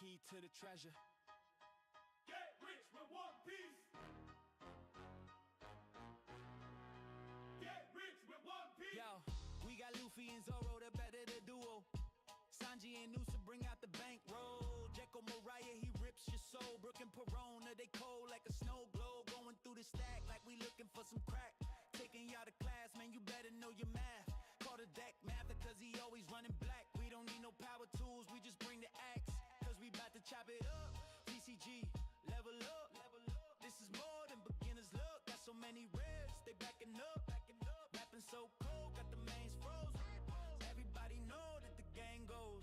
key to the treasure. Get rich with one piece. Get rich with one piece. Yo, we got Luffy and Zoro, the better the duo. Sanji and Noosa bring out the bankroll. Jekyll Mariah, he rips your soul. Brook and Perona, they cold like a snow globe. Going through the stack like we looking for some crack. Taking y'all to class, man, you better know your math. Call the deck mather, cause he always running black. We don't need no power tools, we just bring the axe. Cause we bout to chop it up. TCG, level up. This is more than beginner's luck. Got so many ribs, they backing up. Rapping so cold, got the mains froze. Everybody know that the gang goes.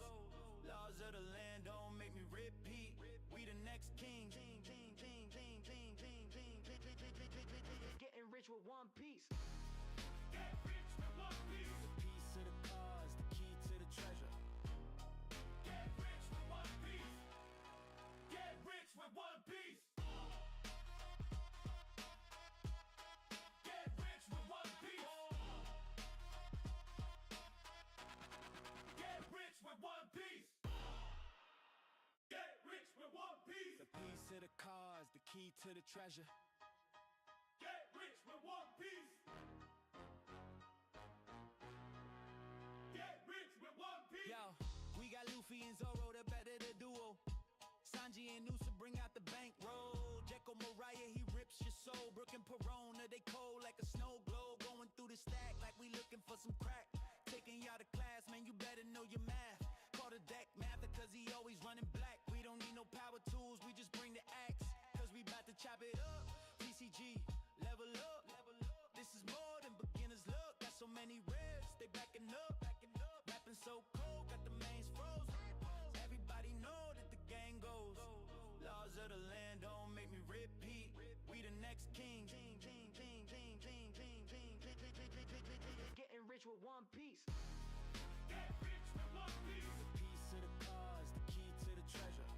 Laws of the land don't make me repeat. We the next king. Getting rich with one piece. Get rich with one piece. The piece of the cause, the key to the treasure. Get rich with one piece. Get rich with one piece. Get rich with one piece. Get rich with one piece. Get rich with one piece. The piece of the cause, the key to the treasure. Get rich with one piece. Get rich with one piece. Yo, we got Luffy and Zoro, the better the duo. Sanji and Noosa bring out the bankroll. Jekyll Mariah, he rips your soul. Brook and Perona, they cold like a snow globe. Going through the stack like we looking for some crack. Taking y'all to class, man, you better know your math. Call the deck mather, cause he always running black. We don't need no power tools, we just bring the axe. Cause we bout to chop it up. TCG, level up. This is more than beginner's luck. Got so many ribs, they backing up. Rapping so cold, got the mains froze. Everybody know that the gang goes. Laws of the land don't make me repeat. We the next king. Getting rich with one piece. Get rich with one piece. The piece of the cause, the key to the treasure.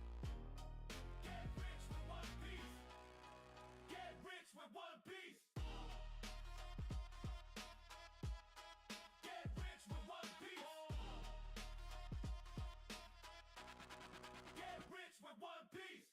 Get rich with one piece. Get rich with one piece. Get rich with one piece. Get rich with one piece.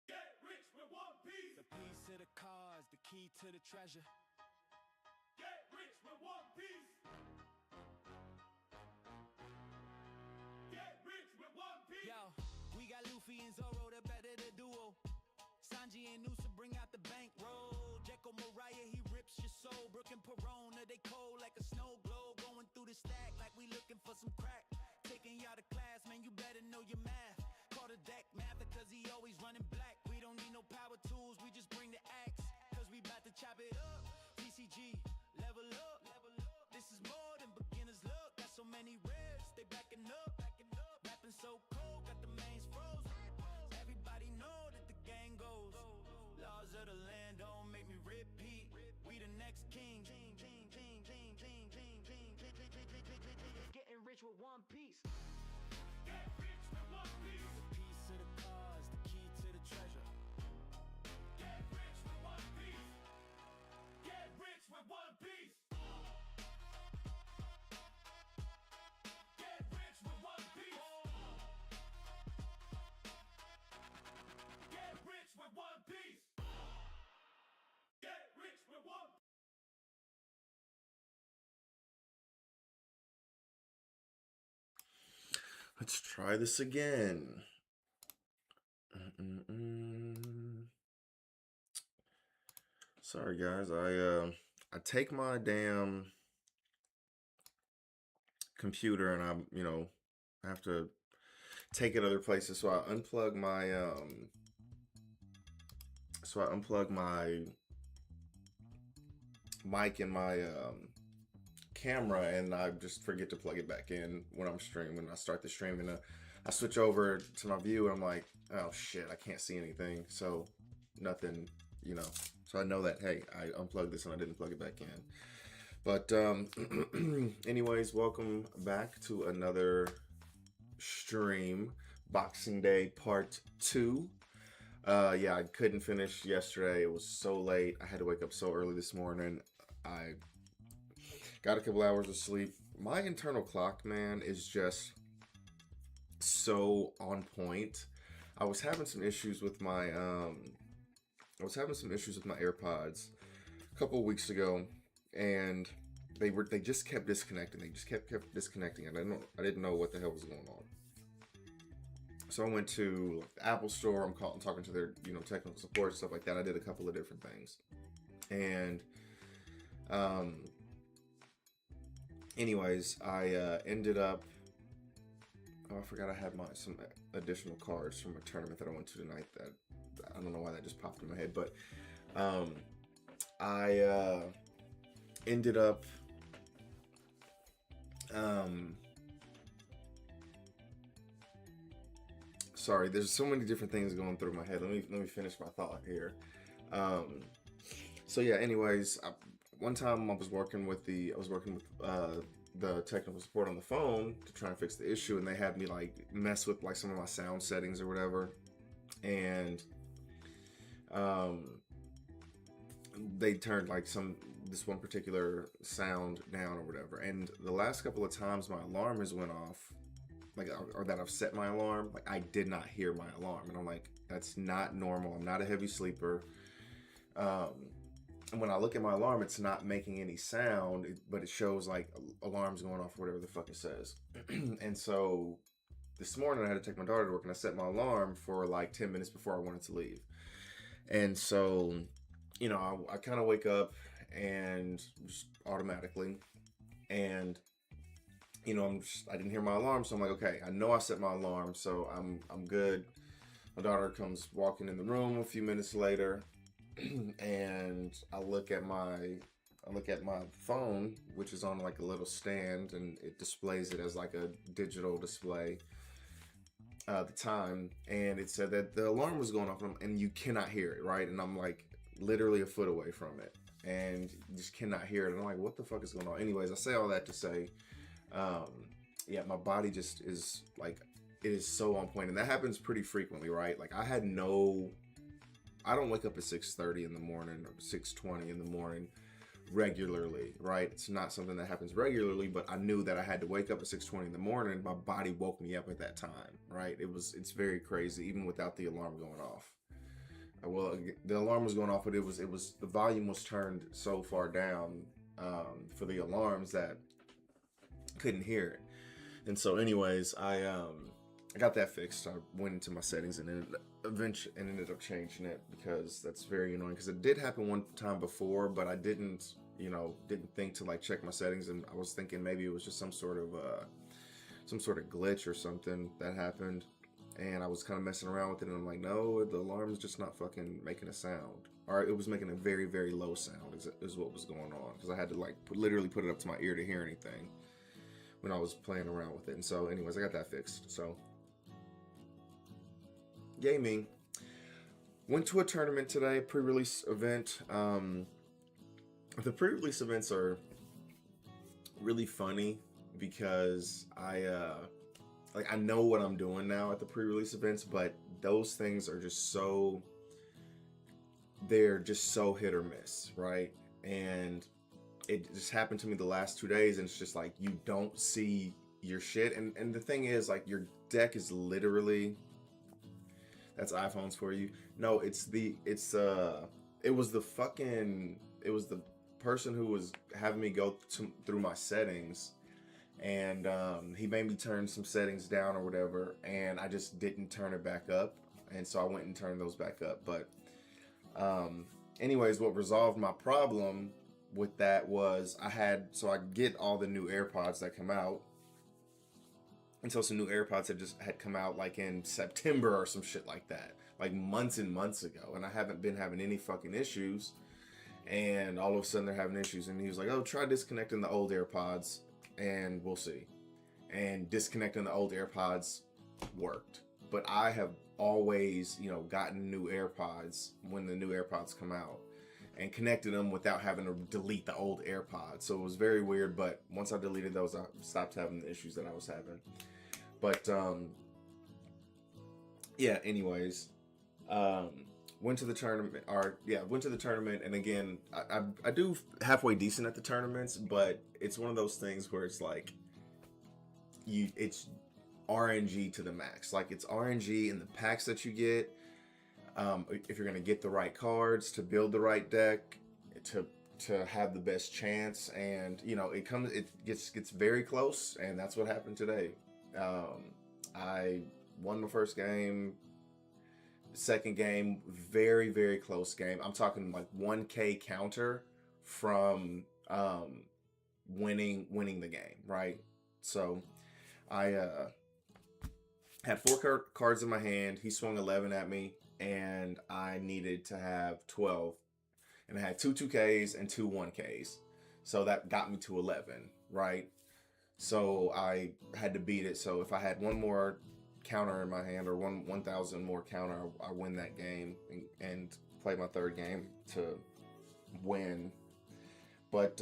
Get rich with one piece. The piece of the cause, the key to the treasure. Get rich with one piece. Get rich with one piece. Yo, we got Luffy and Zoro, the better the duo. Sanji and Noosa bring out the bankroll. Jekyll Mariah, he rips your soul. Brook and Perona, they cold like a snow globe. Going through the stack like we looking for some crack. Taking y'all to class, man, you better know your math. Call the deck mather, cause he always running black. We don't need no power tools, we just bring the axe. Cause we bout to chop it up. TCG, level up. This is more than beginner's luck. Got so many ribs, they backing up. Rapping so cold, got the mains froze. Everybody know that the gang goes. Laws of the land don't make me repeat. We the next king. Getting rich with one piece. Get rich with one piece. The piece of the cause, the key to the treasure. Get rich with one piece. Get rich with one piece. Get rich with one piece. Get rich with one piece. Get rich with one. Let's try this again. Sorry guys, I take my damn computer and I have to take it other places, so I unplug my mic and my camera, and I just forget to plug it back in when I'm streaming. I start the stream and I switch over to my view and I'm like, oh shit, I can't see anything. So nothing, so I know that, hey, I unplugged this and I didn't plug it back in. But anyways, welcome back to another stream Boxing Day Part 2. Yeah, I couldn't finish yesterday. It was so late. I had to wake up so early this morning. I got a couple hours of sleep. My internal clock, man, is just so on point. I was having some issues with my AirPods a couple of weeks ago, and they just kept disconnecting. They just kept disconnecting, and I didn't know what the hell was going on. So I went to like, the Apple Store. I'm talking to their technical support and stuff like that. I did a couple of different things, and anyways, I ended up. Oh, I forgot I had some additional cards from a tournament that I went to tonight. That I don't know why that just popped in my head, but I ended up. Sorry, there's so many different things going through my head. Let me finish my thought here. So yeah. Anyways, one time I was working with the technical support on the phone to try and fix the issue, and they had me like mess with like some of my sound settings or whatever, and they turned like this one particular sound down or whatever. And the last couple of times my alarm has went off, like, or that I've set my alarm, like I did not hear my alarm, and I'm like, that's not normal. I'm not a heavy sleeper. And when I look at my alarm, it's not making any sound, but it shows like alarms going off, or whatever the fuck it says. And so this morning I had to take my daughter to work, and I set my alarm for like 10 minutes before I wanted to leave. And so, I kind of wake up and just automatically, and I didn't hear my alarm, so I'm like, okay, I know I set my alarm, so I'm good. My daughter comes walking in the room a few minutes later, and I look at my phone, which is on like a little stand, and it displays it as like a digital display. The time, and it said that the alarm was going off, and you cannot hear it, right? And I'm like literally a foot away from it, and you just cannot hear it. And I'm like, what the fuck is going on? Anyways, I say all that to say, yeah, my body just is like, it is so on point, and that happens pretty frequently, right? Like I don't wake up at 6:30 in the morning or 6:20 in the morning regularly, right? It's not something that happens regularly, but I knew that I had to wake up at 6:20 in the morning. My body woke me up at that time, right? It's very crazy, even without the alarm going off. Well, the alarm was going off, but the volume was turned so far down for the alarms that I couldn't hear it. And so anyways, I got that fixed. I went into my settings and ended up changing it, because that's very annoying, because it did happen one time before, but I didn't think to like check my settings, and I was thinking maybe it was just some sort of glitch or something that happened, and I was kind of messing around with it, and I'm like, no, the alarm's just not fucking making a sound, or it was making a very, very low sound is what was going on, because I had to like literally put it up to my ear to hear anything when I was playing around with it. And so anyways, I got that fixed. So yay me. Went to a tournament today, pre-release event. The pre-release events are really funny, because I know what I'm doing now at the pre-release events, but those things are they're just so hit or miss, right? And it just happened to me the last 2 days, and it's just like, you don't see your shit. And the thing is, like, your deck is literally, that's iPhones for you. No, it was the person who was having me go through my settings, and he made me turn some settings down or whatever, and I just didn't turn it back up, and so I went and turned those back up. But anyways, what resolved my problem with that was I get all the new AirPods that come out. And so some new AirPods had come out like in September or some shit like that, like months and months ago. And I haven't been having any fucking issues. And all of a sudden they're having issues. And he was like, oh, try disconnecting the old AirPods and we'll see. And disconnecting the old AirPods worked. But I have always, gotten new AirPods when the new AirPods come out, and connected them without having to delete the old AirPods. So it was very weird, but once I deleted those, I stopped having the issues that I was having. But yeah. Anyways, went to the tournament. Went to the tournament, and again, I do halfway decent at the tournaments, but it's one of those things where it's like it's RNG to the max. Like it's RNG in the packs that you get. If you're gonna get the right cards to build the right deck, to have the best chance, and it gets very close, and that's what happened today. I won the first game. Second game, very, very close game. I'm talking like 1K counter from winning the game, right? So I had 4 cards in my hand. He swung 11 at me, and I needed to have 12. And I had 2 2Ks and 2 1Ks. So that got me to 11, right? So I had to beat it. So if I had one more counter in my hand, or 1,000 more counter, I win that game and play my third game to win. But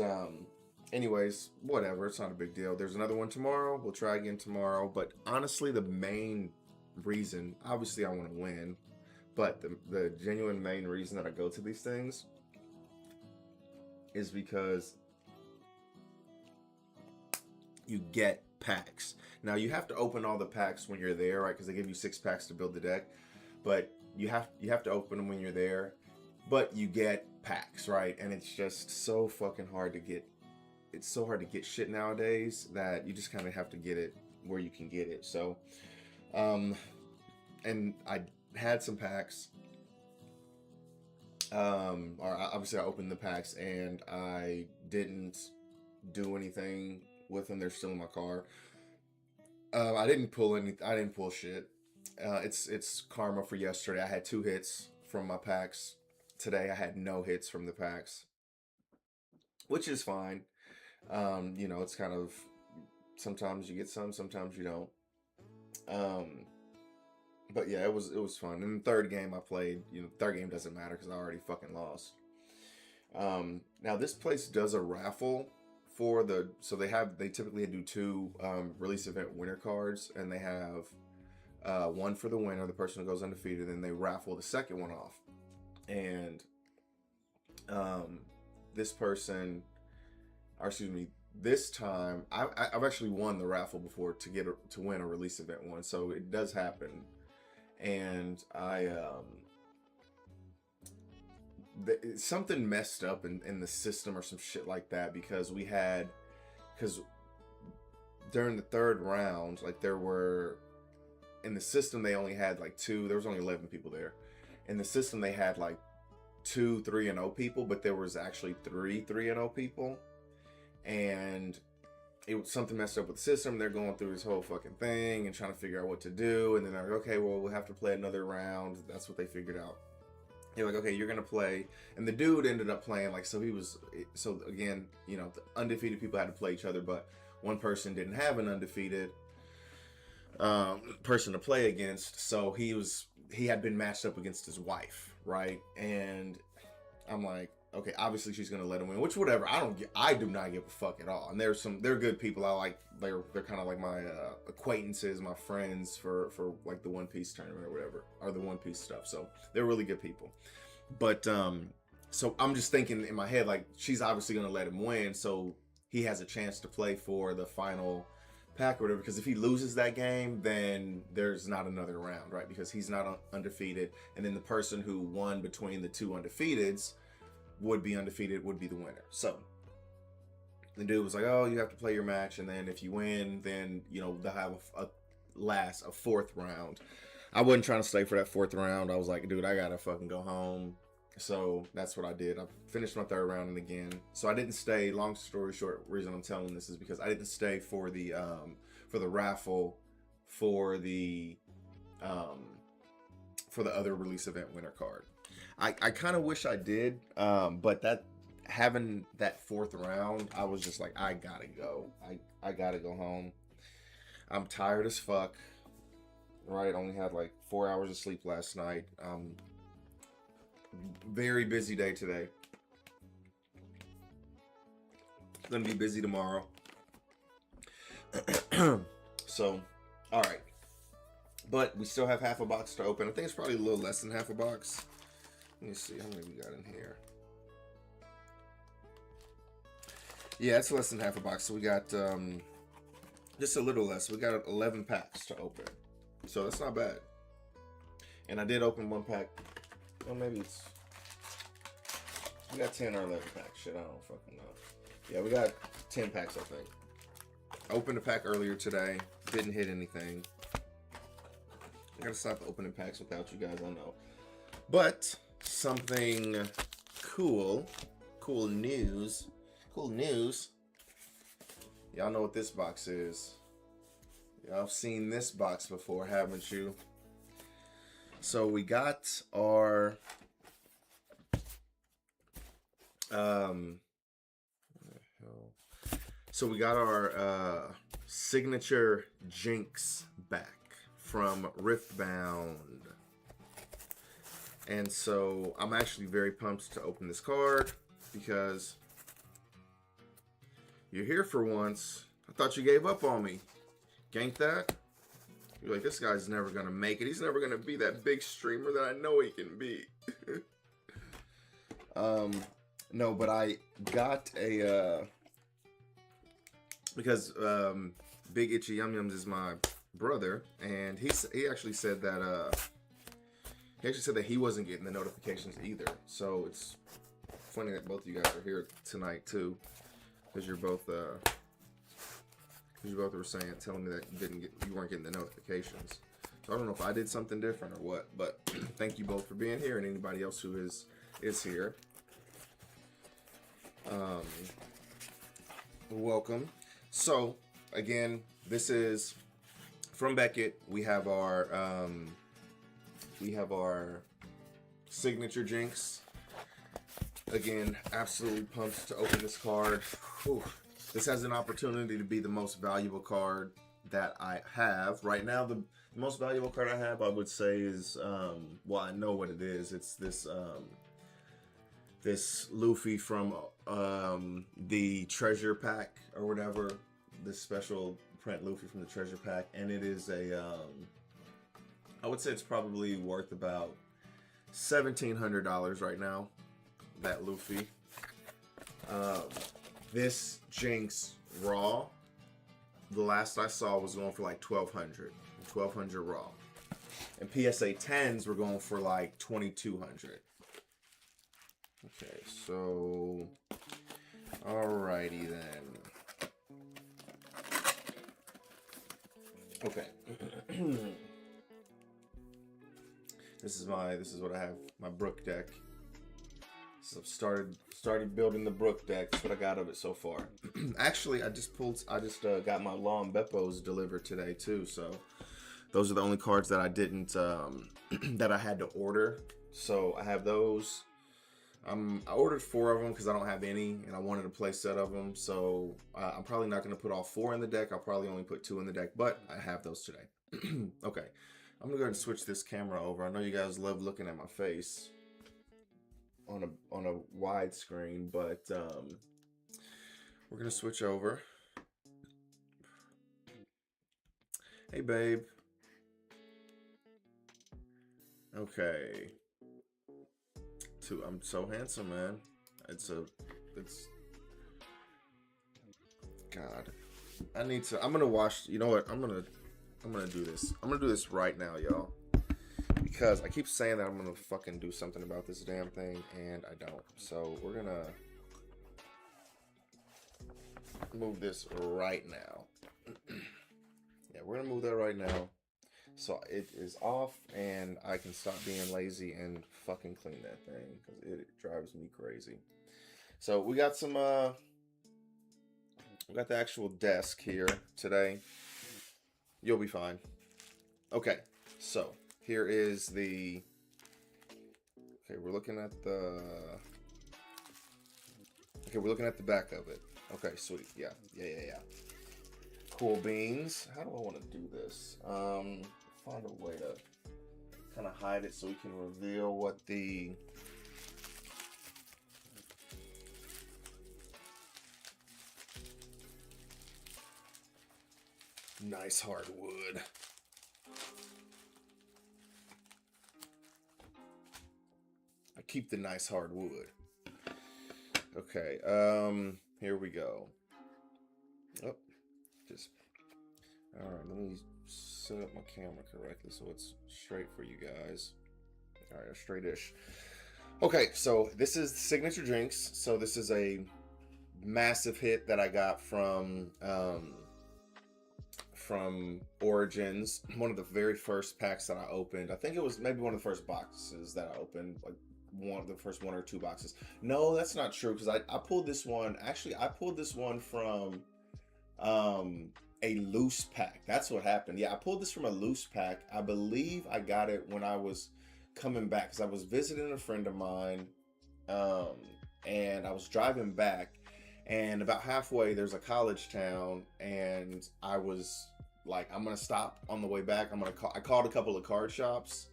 anyways, whatever, it's not a big deal. There's another one tomorrow. We'll try again tomorrow. But honestly, the main reason, obviously I want to win, but the genuine main reason that I go to these things is because you get packs. Now you have to open all the packs when you're there, right? Because they give you 6 packs to build the deck, but you have to open them when you're there. But you get packs, right? And it's just so fucking hard to get. It's so hard to get shit nowadays that you just kind of have to get it where you can get it. So, and I had some packs. Obviously I opened the packs and I didn't do anything with them. They're still in my car. I didn't pull shit. It's karma for yesterday. I had 2 hits from my packs. Today I had no hits from the packs, which is fine. It's kind of, sometimes you get some, sometimes you don't. But yeah, it was fun. And the third game I played, third game doesn't matter because I already fucking lost. Now this place does a raffle for so they typically do 2 release event winner cards, and they have one for the winner, the person who goes undefeated, and they raffle the second one off. And this time I've actually won the raffle before to win a release event one, so it does happen. And something messed up in the system or some shit like that, because during the third round, like in the system they only had like 2, there was only 11 people there. In the system they had like 2 3-0 people, but there was actually 3 3-0 people, and something messed up with the system. They're going through this whole fucking thing and trying to figure out what to do, and then they're like, okay, well, we'll have to play another round. That's what they figured out. They're like, okay, you're gonna play, and the dude ended up playing so again, the undefeated people had to play each other, but one person didn't have an undefeated person to play against, so he had been matched up against his wife, right? And I'm like, okay, obviously she's gonna let him win, which whatever. I do not give a fuck at all. And they're good people. I like, they're kind of like my acquaintances, my friends for like the One Piece tournament or whatever, or the One Piece stuff. So they're really good people. But so I'm just thinking in my head, like, she's obviously gonna let him win, so he has a chance to play for the final pack or whatever. Because if he loses that game, then there's not another round, right? Because he's not undefeated, and then the person who won between the 2 undefeateds would be undefeated, would be the winner. So the dude was like, oh, you have to play your match, and then if you win, then they'll have a 4th round. I wasn't trying to stay for that 4th round. I was like, dude, I gotta fucking go home. So that's what I did. I finished my 3rd round, and again, so I didn't stay. Long story short, reason I'm telling this is because I didn't stay for the raffle for the other release event winner card. I kind of wish I did, but having that 4th round, I was just like, I gotta go. I gotta go home. I'm tired as fuck. Right, only had like 4 hours of sleep last night. Very busy day today. Gonna be busy tomorrow. So, all right. But we still have half a box to open. I think it's probably a little less than half a box. Let me see how many we got in here. Yeah, it's less than half a box. So we got just a little less. We got 11 packs to open. So that's not bad. And I did open one pack. Well, maybe it's... We got 10 or 11 packs. Shit, I don't fucking know. Yeah, we got 10 packs, I think. I opened a pack earlier today. Didn't hit anything. I gotta stop opening packs without you guys, I know. But something cool news. Y'all know what this box is. Y'all have seen this box before, haven't you? So we got our signature Jinx back from Riftbound. And so I'm actually very pumped to open this card because you're here for once. I thought you gave up on me. Ganked that? You're like, this guy's never going to make it. He's never going to be that big streamer that I know he can be. No, but I got a... because Big Itchy Yum Yums is my brother, and he actually said that he wasn't getting the notifications either. So it's funny that both of you guys are here tonight too, because you both were telling me that you weren't getting the notifications. So I don't know if I did something different or what, but thank you both for being here, and anybody else who is here. Welcome. So again, this is from Beckett. We have our signature Jinx. Again, absolutely pumped to open this card. Whew. This has an opportunity to be the most valuable card that I have right now. The most valuable card I have, I would say, is well, I know what it is. It's this this Luffy from the treasure pack or whatever, this special print Luffy from the treasure pack, and it is a I would say it's probably worth about $1,700 right now, that Luffy. This Jinx raw, the last I saw was going for like $1,200 raw, and PSA 10s were going for like $2,200. Okay, so alrighty then. Okay. This is what I have, my Brook deck. So I've started building the Brook deck. That's what I got of it so far. Actually, I just got my Lawn Beppos delivered today too. So those are the only cards that I didn't that I had to order. So I have those. I ordered 4 of them because I don't have any, and I wanted a play set of them. So I'm probably not going to put all 4 in the deck. I'll probably only put 2 in the deck, but I have those today. Okay, I'm going to go ahead and switch this camera over. I know you guys love looking at my face on a wide screen, but we're going to switch over. Hey, babe. Okay. I'm so handsome, man. It's God. I'm gonna wash. You know what? I'm gonna do this. I'm gonna do this right now, y'all. Because I keep saying that I'm gonna fucking do something about this damn thing, and I don't. So we're gonna move this right now. Yeah, we're gonna move that right now. So it is off, and I can stop being lazy and fucking clean that thing, because it drives me crazy. So we got some, we got the actual desk here today. You'll be fine. Okay, so here is the, okay, we're looking at the back of it. Okay, sweet, yeah. Cool beans. How do I want to do this? Find a way to kind of hide it so we can reveal what the nice hardwood. keep the nice hard wood. Okay, here we go. Oh, just all right. Let me set up my camera correctly so it's straight for you guys. All right, straight-ish. Okay, so this is Signature Drinks. So this is a massive hit that I got from Origins. One of the very first packs that I opened. I think it was maybe one of the first boxes that I opened, like one of the first 1 or 2 boxes. No, that's not true, because I pulled this one. Actually, I pulled this one from a loose pack. That's what happened. Yeah, I pulled this from a loose pack. I believe I got it when I was coming back, because I was visiting a friend of mine, and I was driving back, and about halfway there's a college town, and I was like, I'm gonna stop on the way back. I called a couple of card shops,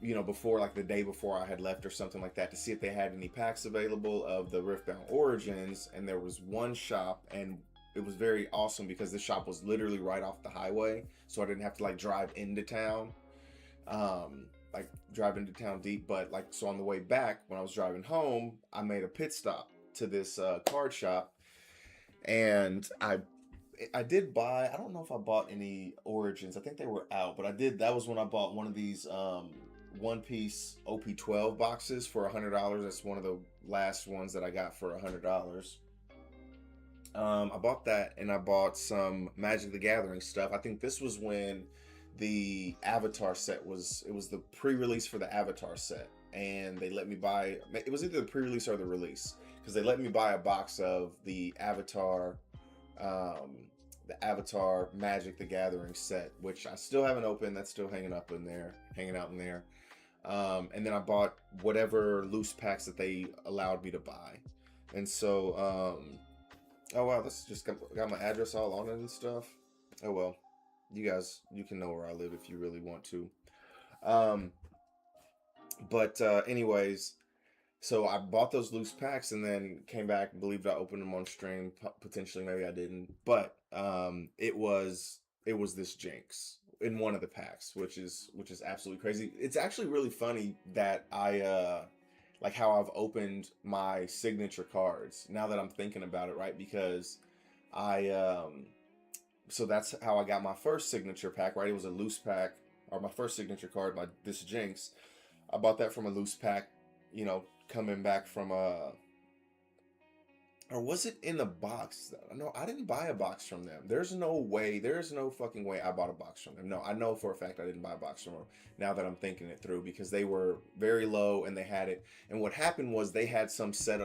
you know, before, like the day before I had left or something like that, to see if they had any packs available of the Riftbound Origins. And there was one shop, and it was very awesome because the shop was literally right off the highway, so I didn't have to like drive into town, like drive into town deep. But like, so on the way back, when I was driving home, I made a pit stop to this card shop, and I did buy, I don't know if I bought any Origins. I think they were out, but I did. That was when I bought one of these one-piece OP-12 boxes for $100. That's one of the last ones that I got for $100. I bought that, and I bought some Magic the Gathering stuff. I think this was when the Avatar set was, it was the pre-release for the Avatar set, and they let me buy, it was either the pre-release or the release, because they let me buy a box of the Avatar Magic the Gathering set, which I still haven't opened. That's still hanging out in there. And then I bought whatever loose packs that they allowed me to buy. And so, oh wow, this just got my address all on it and stuff. Oh well, you guys, you can know where I live if you really want to. Anyways, so I bought those loose packs and then came back and believed I opened them on stream. Potentially, maybe I didn't, but it was this Jinx in one of the packs, which is absolutely crazy. It's actually really funny that I like how I've opened my signature cards now that I'm thinking about it, right? Because so that's how I got my first signature pack, right? It was a loose pack, or my first signature card, this Jinx. I bought that from a loose pack, you know, coming back from or was it in the box? No, I didn't buy a box from them. There's no fucking way I bought a box from them. No, I know for a fact I didn't buy a box from them, now that I'm thinking it through, because they were very low and they had it. And what happened was they had some set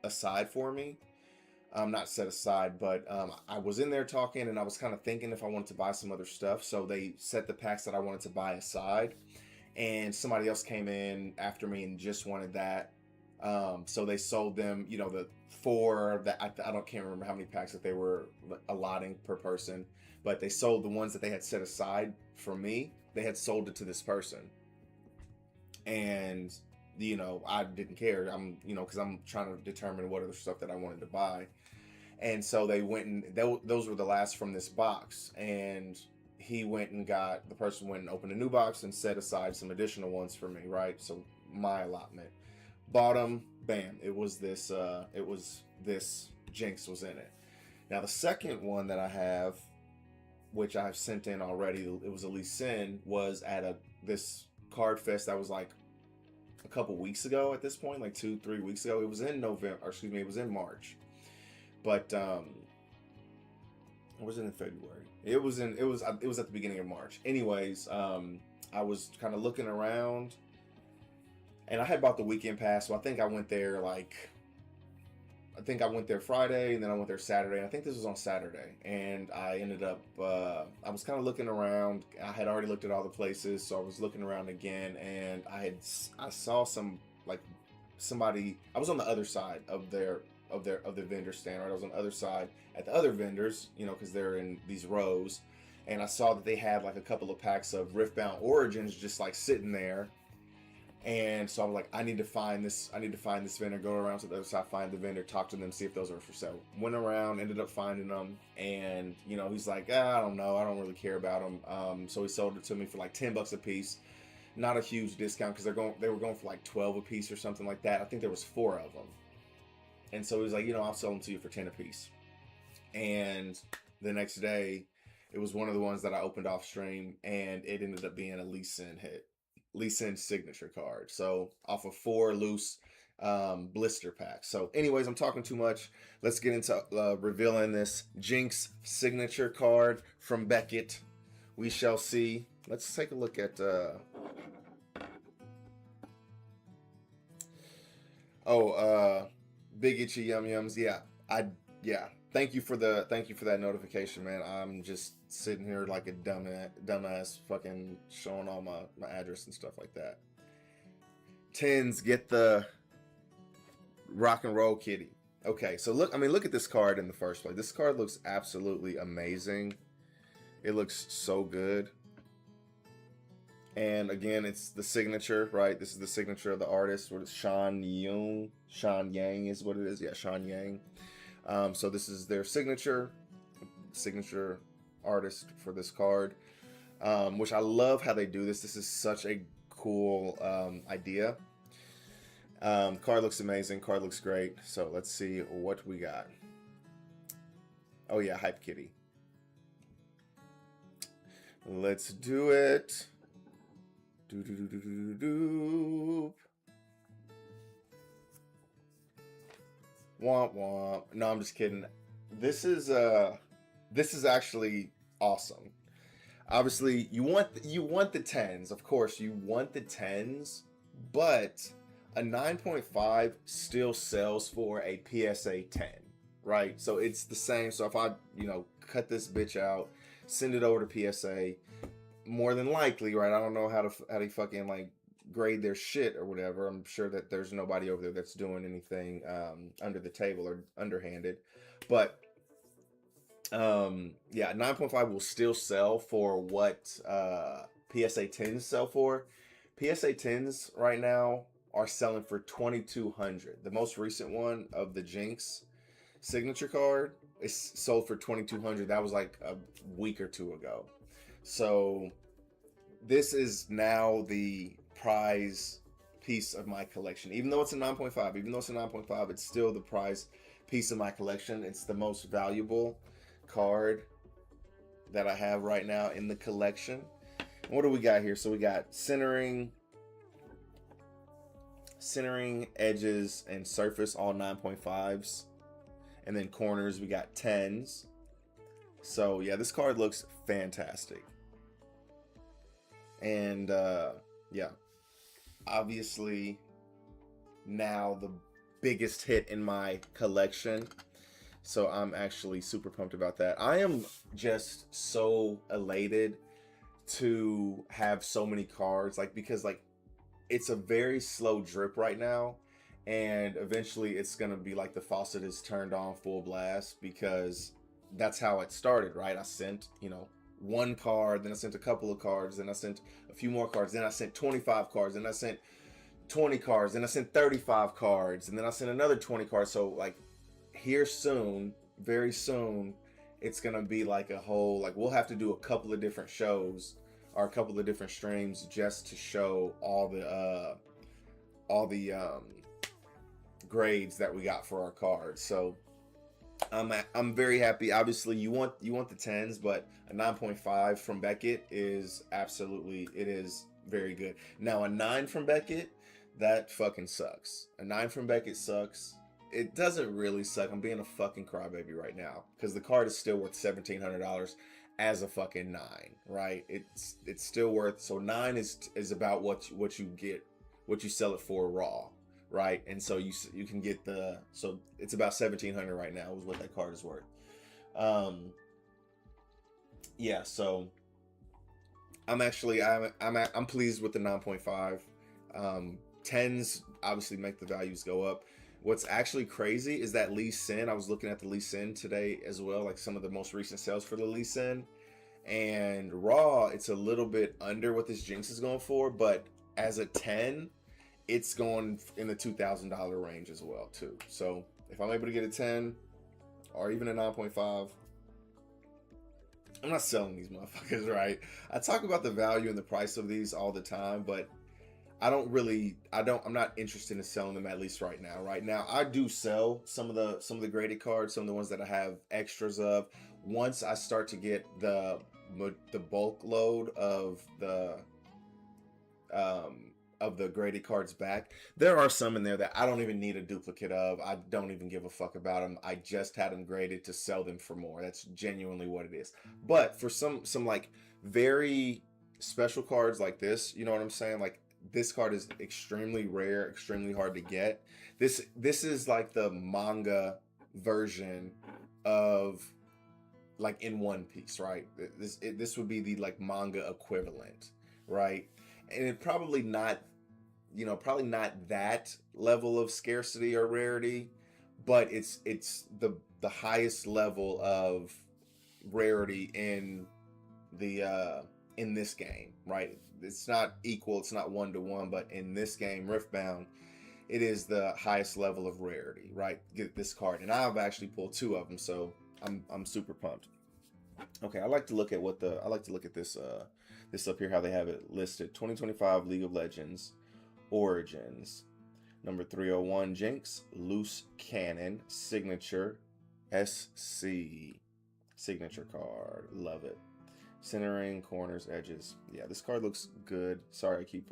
aside for me. Not set aside, but I was in there talking, and I was kind of thinking if I wanted to buy some other stuff. So they set the packs that I wanted to buy aside, and somebody else came in after me and just wanted that. So they sold them, you know, the 4 that can't remember how many packs that they were allotting per person, but they sold the ones that they had set aside for me. They had sold it to this person, and you know, I didn't care. I'm, you know, because I'm trying to determine what other stuff that I wanted to buy. And so they went and those were the last from this box. And the person went and opened a new box and set aside some additional ones for me, right? So my allotment. Bought them, bam. It was this Jinx was in it. Now the second one that I have, which I've sent in already, it was a Lee Sin, was at this card fest that was like a couple weeks ago at this point, like 2-3 weeks ago. It was in it was in March. But or was it in February? It was at the beginning of March. Anyways, I was kind of looking around, and I had bought the weekend pass, so I think I went there Friday, and then I went there Saturday. And I think this was on Saturday, and I ended up I was kind of looking around. I had already looked at all the places, so I was looking around again, and I saw some, like, somebody. I was on the other side of the vendor stand, right? I was on the other side at the other vendors, you know, because they're in these rows, and I saw that they had like a couple of packs of Riftbound Origins just like sitting there. And so I was like, I need to find this vendor, go around to the other side, find the vendor, talk to them, see if those are for sale. Went around, ended up finding them, and you know, he's like, I don't know, I don't really care about them. So he sold it to me for like $10 a piece. not a huge discount because they were going for like 12 a piece or something like that. I think there was 4 of them. And so he was like, you know, I'll sell them to you for 10 a piece. And the next day, it was one of the ones that I opened off stream, and it ended up being a Lee Sin hit. Lee Sin signature card. So off of 4 loose blister packs. So anyways, I'm talking too much. Let's get into revealing this Jinx signature card from Beckett. We shall see. Let's take a look at Big Itchy Yum Yums. Yeah. Thank you for that notification, man. I'm just sitting here like a dumbass fucking showing all my address and stuff like that. Tens, get the rock and roll kitty. Okay, so look at this card in the first place. This card looks absolutely amazing. It looks so good. And again, it's the signature, right? This is the signature of the artist. What is Sean Yang is what it is. Yeah, Sean Yang. So this is their signature artist for this card, which I love how they do this. This is such a cool idea. Card looks amazing. Card looks great. So let's see what we got. Oh yeah, Hype Kitty. Let's do it. Do. Womp womp. No, I'm just kidding. This is actually awesome. Obviously, you want the 10s, of course. You want the 10s, but a 9.5 still sells for a PSA 10, right? So it's the same. So if I, cut this bitch out, send it over to PSA, more than likely, right? I don't know how to fucking like grade their shit or whatever. I'm sure that there's nobody over there that's doing anything under the table or underhanded, but yeah, 9.5 will still sell for what PSA 10s sell for. PSA 10s right now are selling for $2,200. The most recent one of the Jinx signature card is sold for $2,200. That was like a week or two ago. So this is now the prize piece of my collection. Even though it's a 9.5, it's still the prize piece of my collection. It's the most valuable card that I have right now in the collection. And what do we got here? So we got centering, edges, and surface, all 9.5s. And then corners, we got 10s. So yeah, this card looks fantastic. And yeah, obviously now the biggest hit in my collection. So I'm actually super pumped about that. I am just so elated to have so many cards, because it's a very slow drip right now, and eventually it's gonna be like the faucet is turned on full blast, because that's how it started, right? I sent, one card, then I sent a couple of cards, then I sent a few more cards, then I sent 25 cards, then I sent 20 cards, then I sent 35 cards, and then I sent another 20 cards. So here soon, very soon, it's gonna be like a whole, we'll have to do a couple of different shows or a couple of different streams just to show all the grades that we got for our cards. So I'm very happy. Obviously, you want the 10s, but a 9.5 from Beckett is very good. Now a 9 from Beckett, that fucking sucks. A 9 from Beckett sucks. It doesn't really suck. I'm being a fucking crybaby right now because the card is still worth $1,700 as a fucking 9, right? It's still worth. So 9 is about what you get, what you sell it for raw, right? And so you can get so it's about $1,700 right now is what that card is worth. Yeah, so I'm pleased with the 9.5. 10s obviously make the values go up. What's actually crazy is that Lee Sin. I was looking at the Lee Sin today as well, some of the most recent sales for the Lee Sin, and raw, it's a little bit under what this Jinx is going for, but as a 10, it's going in the $2,000 range as well too. So if I'm able to get a 10 or even a 9.5, I'm not selling these motherfuckers, right? I talk about the value and the price of these all the time, but I'm not interested in selling them, at least right now. Right now, I do sell some of the graded cards, some of the ones that I have extras of. Once I start to get the bulk load of the graded cards back, there are some in there that I don't even need a duplicate of. I don't even give a fuck about them. I just had them graded to sell them for more. That's genuinely what it is. But for some like very special cards like this, you know what I'm saying? Like, this card is extremely rare, extremely hard to get. This is like the manga version of, like, in One Piece, right? This would be the like manga equivalent, right? And it probably not, probably not that level of scarcity or rarity, but it's the highest level of rarity in this game, right? It's not equal, it's not 1-to-1, but in this game, Riftbound, it is the highest level of rarity, right? Get this card, and I've actually pulled 2 of them, so I'm super pumped. Okay, I like to look at this this up here, how they have it listed. 2025 League of Legends Origins, number 301, Jinx, Loose Cannon, Signature, SC, signature card, love it. Centering, corners, edges. Yeah, this card looks good. Sorry, I keep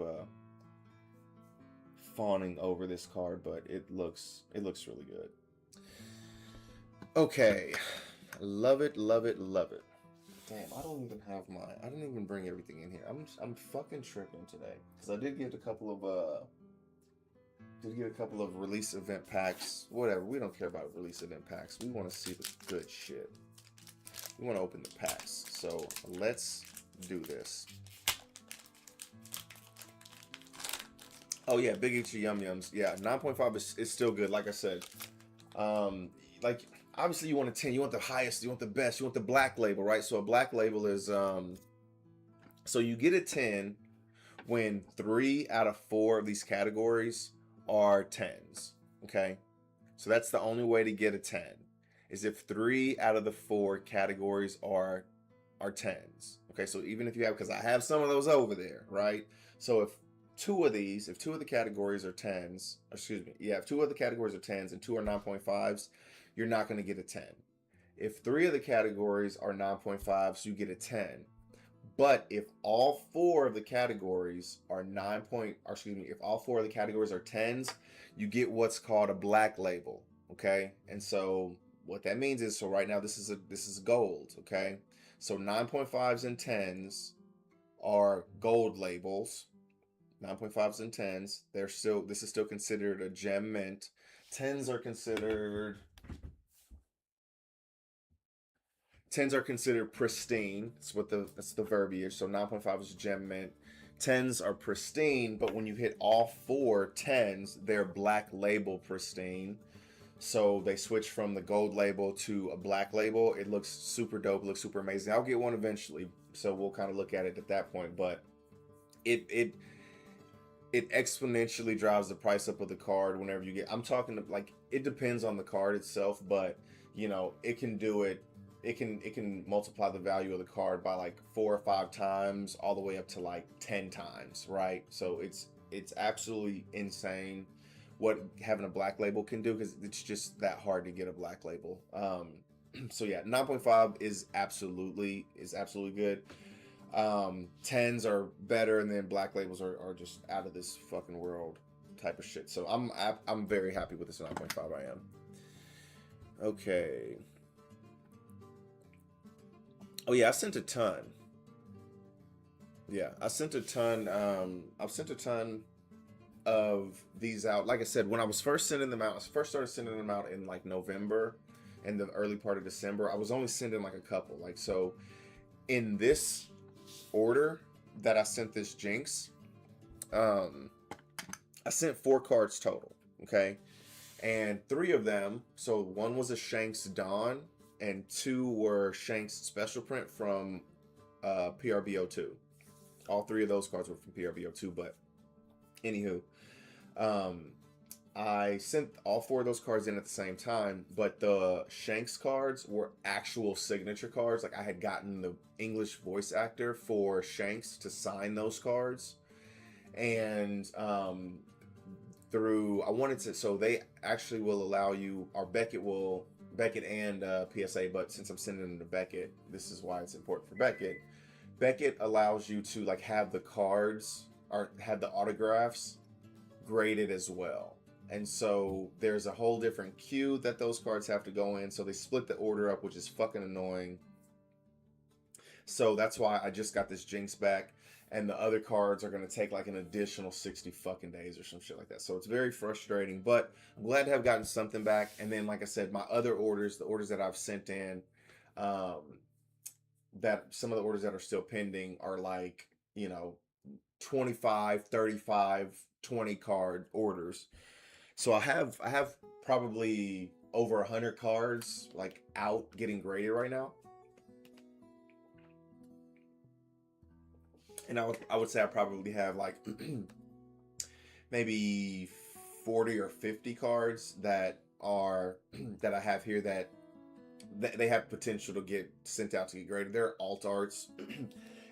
fawning over this card, but it looks really good. Okay, love it, love it, love it. Damn, I didn't even bring everything in here. I'm fucking tripping today, because I did get a couple of release event packs. Whatever, we don't care about release event packs. We want to see the good shit. We want to open the packs. So let's do this. Oh yeah, Big Eater Yum Yums. Yeah, 9.5 is still good. Like I said, like, obviously you want a 10. You want the highest. You want the best. You want the black label, right? So a black label is so you get a 10 when 3 out of 4 of these categories are 10s. Okay, so that's the only way to get a 10, is if 3 out of the 4 categories are 10s. Okay, so even if you have, because I have some of those over there, right? So if 2 of the categories are 10s, excuse me, yeah, if 2 of the categories are 10s and 2 are 9.5s, you're not going to get a 10. If 3 of the categories are 9.5s, you get a 10. But if all 4 of the categories are if all 4 of the categories are 10s, you get what's called a black label. Okay, and so what that means is, so right now this is gold. Okay, so 9.5s and 10s are gold labels. 9.5s and 10s, this is still considered a gem mint. 10s are considered pristine. That's the verbiage. So 9.5 is gem mint. 10s are pristine, but when you hit all 4 10s, they're black label pristine. So they switch from the gold label to a black label. It looks super dope. It looks super amazing. I'll get one eventually, so we'll kind of look at it at that point. But it exponentially drives the price up of the card whenever you get. I'm talking, like, it depends on the card itself, but it can do it. It can multiply the value of the card by like 4 or 5 times, all the way up to like 10 times, right? So it's absolutely insane what having a black label can do, because it's just that hard to get a black label. So yeah, 9.5 is absolutely good. 10s are better, and then black labels are just out of this fucking world type of shit. So I'm very happy with this 9.5. I am. Okay. Oh yeah, I sent a ton. Yeah, I sent a ton. I've sent a ton of these out. Like I said, when I was first sending them out, I first started sending them out in like November and the early part of December. I was only sending like a couple. Like, so in this order that I sent this Jinx, I sent 4 cards total. Okay, and 3 of them. So one was a Shanks Dawn, and 2 were Shanks special print from PRBO2. All 3 of those cards were from PRBO2, but anywho, I sent all 4 of those cards in at the same time, but the Shanks cards were actual signature cards. Like I had gotten the English voice actor for Shanks to sign those cards, and through I wanted to, so they actually will allow you, or Beckett and PSA, but since I'm sending them to Beckett, this is why it's important for Beckett. Beckett allows you to like have the cards or have the autographs graded as well. And so there's a whole different queue that those cards have to go in. So they split the order up, which is fucking annoying. So that's why I just got this Jinx back. And the other cards are going to take like an additional 60 fucking days or some shit like that. So it's very frustrating. But I'm glad to have gotten something back. And then, like I said, my other orders, the orders that I've sent in, that some of the orders that are still pending are like, 25, 35, 20 card orders. So I have probably over 100 cards like out getting graded right now. And I would say I probably have like maybe 40 or 50 cards that are that I have here that they have potential to get sent out to get graded. They're alt arts.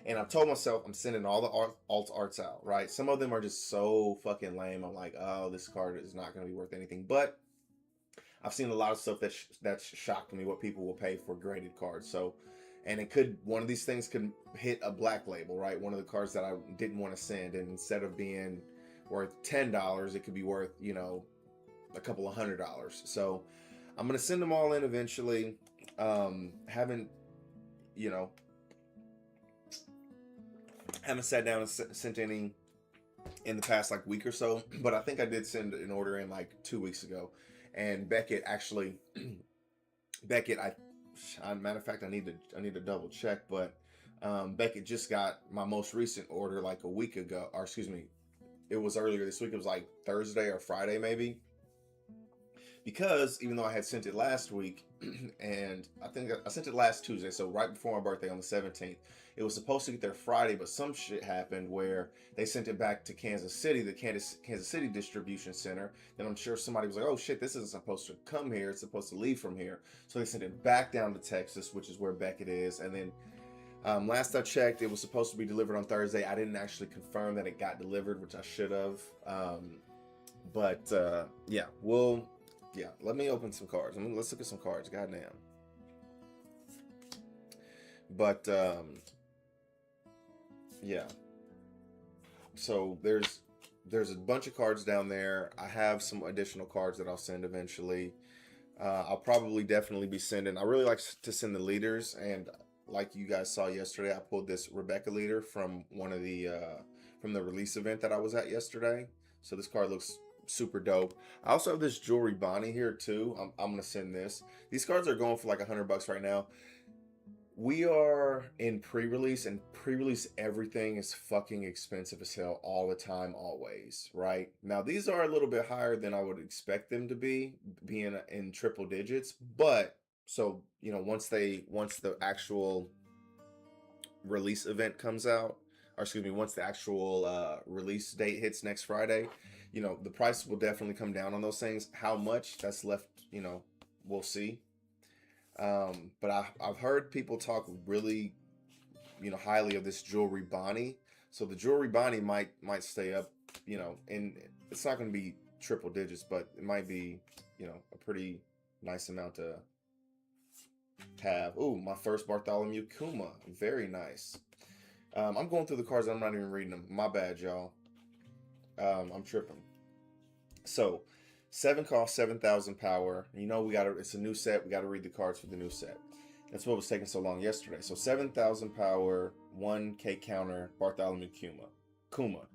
And I've told myself I'm sending all the alt arts out, right? Some of them are just so fucking lame. I'm like, oh, this card is not going to be worth anything. But I've seen a lot of stuff that's shocked me what people will pay for graded cards. So, and one of these things could hit a black label, right? One of the cards that I didn't want to send, and instead of being worth $10, it could be worth, a couple of $100. So I'm going to send them all in eventually. Haven't sat down and sent any in the past like week or so, but I think I did send an order in like 2 weeks ago. And Beckett actually, matter of fact, I need to double check, but Beckett just got my most recent order like a week ago, or excuse me, it was earlier this week. It was like Thursday or Friday maybe. Because even though I had sent it last week, and I think I sent it last Tuesday, so right before my birthday on the 17th, it was supposed to get there Friday, but some shit happened where they sent it back to Kansas City, the Kansas City distribution center. Then I'm sure somebody was like, oh shit, this isn't supposed to come here. It's supposed to leave from here. So they sent it back down to Texas, which is where Beckett is. And then last I checked, it was supposed to be delivered on Thursday. I didn't actually confirm that it got delivered, which I should have. Yeah, let me open some cards. Let's look at some cards. Goddamn. But yeah. So there's a bunch of cards down there. I have some additional cards that I'll send eventually. I'll probably definitely be sending. I really like to send the leaders, and like you guys saw yesterday, I pulled this Rebecca leader from one of the from the release event that I was at yesterday. So this card looks super dope. I also have this Jewelry Bonnie here too. I'm gonna send this. These cards are going for like $100 right now. We are in pre-release, and pre-release everything is fucking expensive as hell all the time, always, right? Now these are a little bit higher than I would expect them to be, being in triple digits. But so once the actual release event comes out, or excuse me, once the actual release date hits next Friday, the price will definitely come down on those things. How much that's left, we'll see. But I've heard people talk really, highly of this Jewelry Bonnie. So the Jewelry Bonnie might stay up, and it's not going to be triple digits, but it might be, a pretty nice amount to have. Ooh, my first Bartholomew Kuma. Very nice. I'm going through the cards. I'm not even reading them. My bad, y'all. I'm tripping. So 7 cost, 7,000 power. It's a new set. We got to read the cards for the new set. That's what was taking so long yesterday. So 7,000 power, 1K counter, Bartholomew Kuma.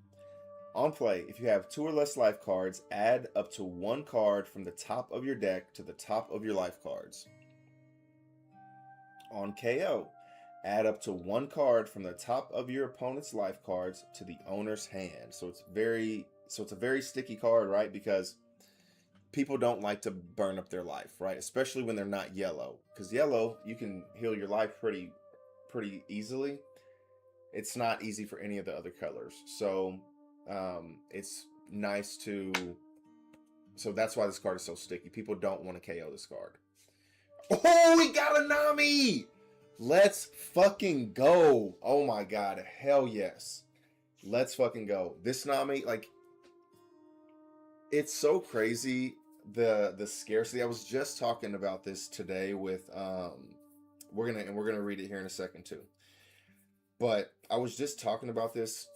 On play, if you have 2 or less life cards, add up to 1 card from the top of your deck to the top of your life cards. On KO, add up to 1 card from the top of your opponent's life cards to the owner's hand. So it's a very sticky card, right? Because people don't like to burn up their life, right? Especially when they're not yellow. Because yellow, you can heal your life pretty easily. It's not easy for any of the other colors. So it's nice to So that's why this card is so sticky. People don't want to KO this card. Oh, we got a Nami! Let's fucking go. Oh my god, hell yes. Let's fucking go. This Nami, like, it's so crazy, the scarcity. I was just talking about this today with we're gonna read it here in a second too. But I was just talking about this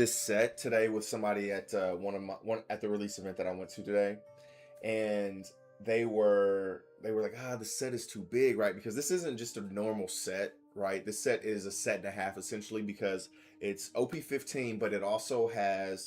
set today with somebody at one at the release event that I went to today, and they were like, the set is too big, right? Because this isn't just a normal set, right? This set is a set and a half essentially, because it's OP-15, but it also has